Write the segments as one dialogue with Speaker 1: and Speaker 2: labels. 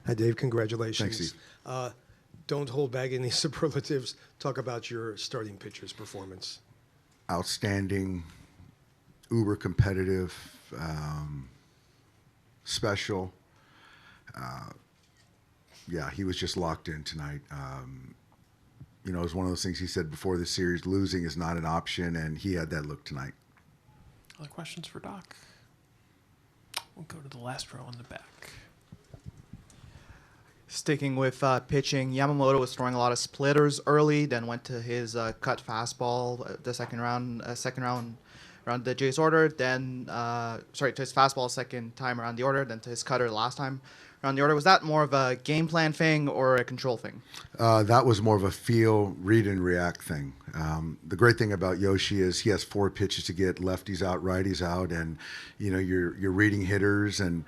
Speaker 1: Hi, Dave. Congratulations.
Speaker 2: Thanks, Steve.
Speaker 1: Don't hold back any superlatives. Talk about your starting pitcher's performance.
Speaker 2: Outstanding, uber competitive, special. Yeah, he was just locked in tonight. It was one of those things he said before the series, losing is not an option, and he had that look tonight.
Speaker 3: Other questions for Doc? We'll go to the last row in the back.
Speaker 4: Sticking with pitching, Yamamoto was throwing a lot of splitters early, then went to his cut fastball the second round around the Jays order, then to his fastball second time around the order, then to his cutter last time around the order. Was that more of a game plan thing or a control thing?
Speaker 2: That was more of a feel, read, and react thing. The great thing about Yoshi is he has 4 pitches to get lefties out, righties out, and you're reading hitters and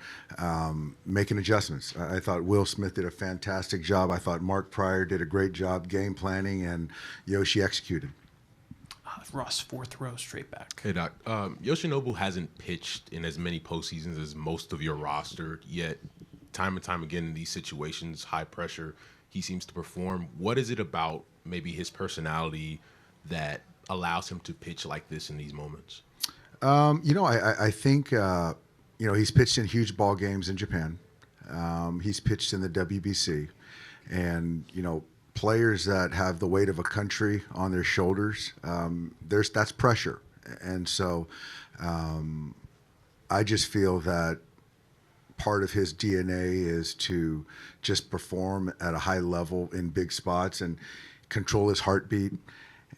Speaker 2: making adjustments. I thought Will Smith did a fantastic job. I thought Mark Pryor did a great job game planning, and Yoshi executed.
Speaker 3: Russ, fourth row, straight back.
Speaker 5: Hey, Doc. Yoshinobu hasn't pitched in as many postseasons as most of your roster, yet time and time again in these situations, high pressure, he seems to perform. What is it about maybe his personality that allows him to pitch like this in these moments?
Speaker 2: I think, he's pitched in huge ball games in Japan. He's pitched in the WBC. And, players that have the weight of a country on their shoulders, that's pressure. And so I just feel that part of his DNA is to just perform at a high level in big spots and control his heartbeat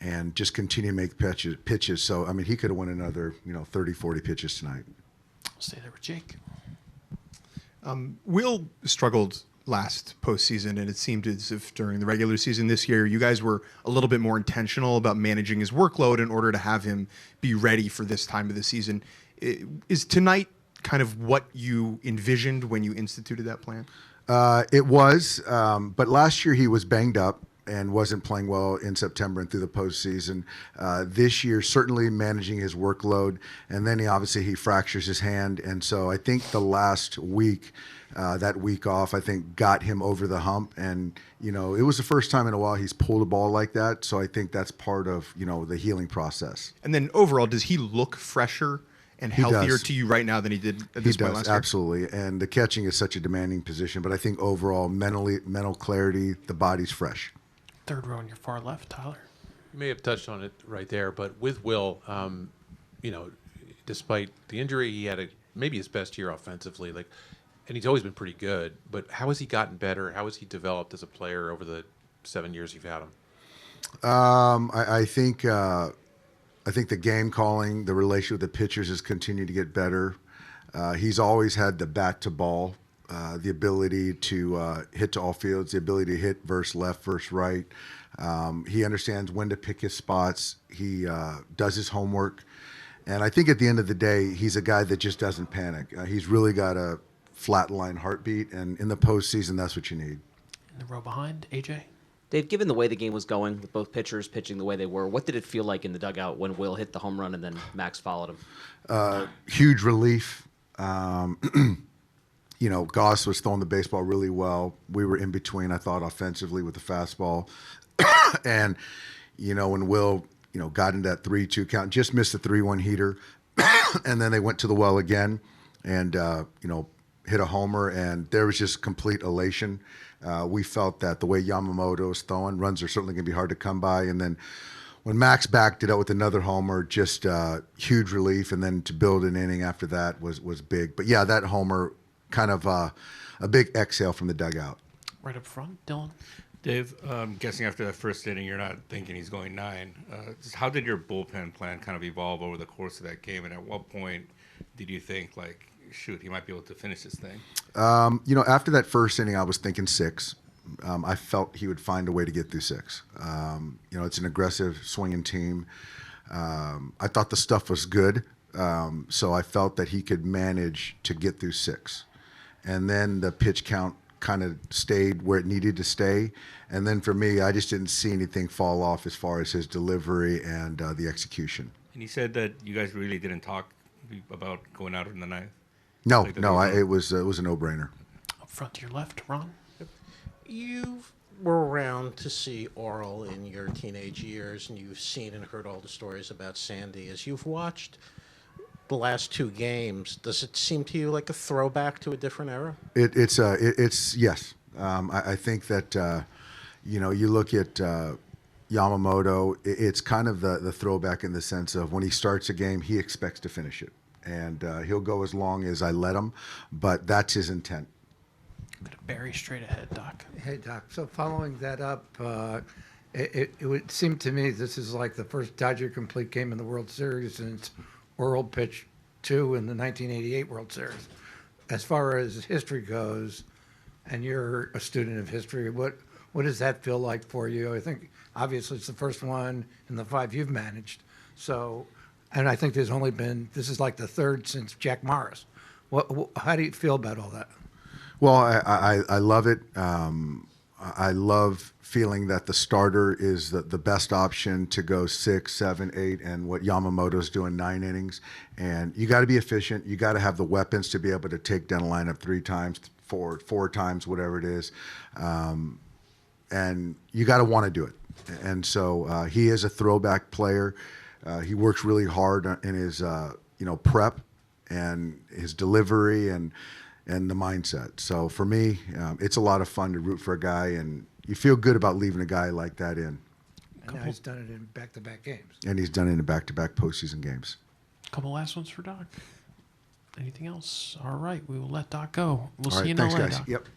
Speaker 2: and just continue to make pitches. So, he could have won another, 30, 40 pitches tonight.
Speaker 3: I'll stay there with Jake.
Speaker 6: Will struggled last postseason, and it seemed as if during the regular season this year, you guys were a little bit more intentional about managing his workload in order to have him be ready for this time of the season. Is tonight kind of what you envisioned when you instituted that plan?
Speaker 2: It was, but last year he was banged up and wasn't playing well in September and through the postseason. This year, certainly managing his workload, and then he fractures his hand, and so I think the last week, that week off, I think got him over the hump, and it was the first time in a while he's pulled a ball like that, so I think that's part of the healing process.
Speaker 6: And then overall, does he look fresher and healthier to you right now than he did at this point last year?
Speaker 2: Absolutely. And the catching is such a demanding position, but I think overall mental clarity, the body's fresh.
Speaker 3: Third row on your far left, Tyler.
Speaker 7: You may have touched on it right there, but with Will, despite the injury, he had maybe his best year offensively, and he's always been pretty good. But how has he gotten better? How has he developed as a player over the 7 years you've had him?
Speaker 2: I think the game calling, the relationship with the pitchers has continued to get better. He's always had the bat to ball, the ability to hit to all fields, the ability to hit versus left versus right. He understands when to pick his spots. He does his homework. And I think at the end of the day, he's a guy that just doesn't panic. He's really got a flatline heartbeat, and in the postseason, that's what you need.
Speaker 3: In the row behind, AJ.
Speaker 8: Dave, given the way the game was going, with both pitchers pitching the way they were, what did it feel like in the dugout when Will hit the home run and then Max followed him?
Speaker 2: Huge relief. Goss was throwing the baseball really well. We were in between, I thought, offensively with the fastball. And, when Will, got into that 3-2 count, just missed the 3-1 heater. And then they went to the well again and, hit a homer, and there was just complete elation. We felt that the way Yamamoto was throwing, runs are certainly going to be hard to come by. And then when Max backed it up with another homer, just huge relief. And then to build an inning after that was big. But, yeah, that homer, kind of a big exhale from the dugout.
Speaker 3: Right up front, Dylan.
Speaker 9: Dave, I'm guessing after that first inning, you're not thinking he's going 9. How did your bullpen plan kind of evolve over the course of that game? And at what point did you think, shoot, he might be able to finish this thing?
Speaker 2: After that first inning, I was thinking 6. I felt he would find a way to get through 6. It's an aggressive swinging team. I thought the stuff was good, so I felt that he could manage to get through 6. And then the pitch count kind of stayed where it needed to stay. And then for me, I just didn't see anything fall off as far as his delivery and the execution.
Speaker 9: And he said that you guys really didn't talk about going out in the 9th?
Speaker 2: No, it was a no-brainer.
Speaker 3: Front to your left, Ron.
Speaker 10: You were around to see Oral in your teenage years, and you've seen and heard all the stories about Sandy. As you've watched the last two games, does it seem to you like a throwback to a different era?
Speaker 2: It's yes. I think that you look at Yamamoto. It's kind of the throwback in the sense of when he starts a game, he expects to finish it, and he'll go as long as I let him. But that's his intent.
Speaker 3: I'm going to bury straight ahead, Doc.
Speaker 11: Hey, Doc. So following that up, it would seem to me this is like the first Dodger complete game in the World Series since Oral pitched 2 in the 1988 World Series. As far as history goes, and you're a student of history, what does that feel like for you? I think obviously it's the first one in the 5 you've managed. So, and I think this is like the third since Jack Morris. How do you feel about all that?
Speaker 2: Well, I love it. I love feeling that the starter is the best option to go 6, 7, 8, and what Yamamoto's doing 9 innings. And you got to be efficient. You got to have the weapons to be able to take down a lineup 3 times, 4 times, whatever it is. And you got to want to do it. And so he is a throwback player. He works really hard in his prep and his delivery and the mindset. So for me, it's a lot of fun to root for a guy, and you feel good about leaving a guy like that in.
Speaker 11: And now he's done it in back-to-back games.
Speaker 2: And he's done it in back-to-back postseason games.
Speaker 3: Couple last ones for Doc. Anything else? All right, we will let Doc go. We'll
Speaker 2: All
Speaker 3: see
Speaker 2: right,
Speaker 3: you in
Speaker 2: thanks,
Speaker 3: LA,
Speaker 2: guys.
Speaker 3: Doc.
Speaker 2: Yep.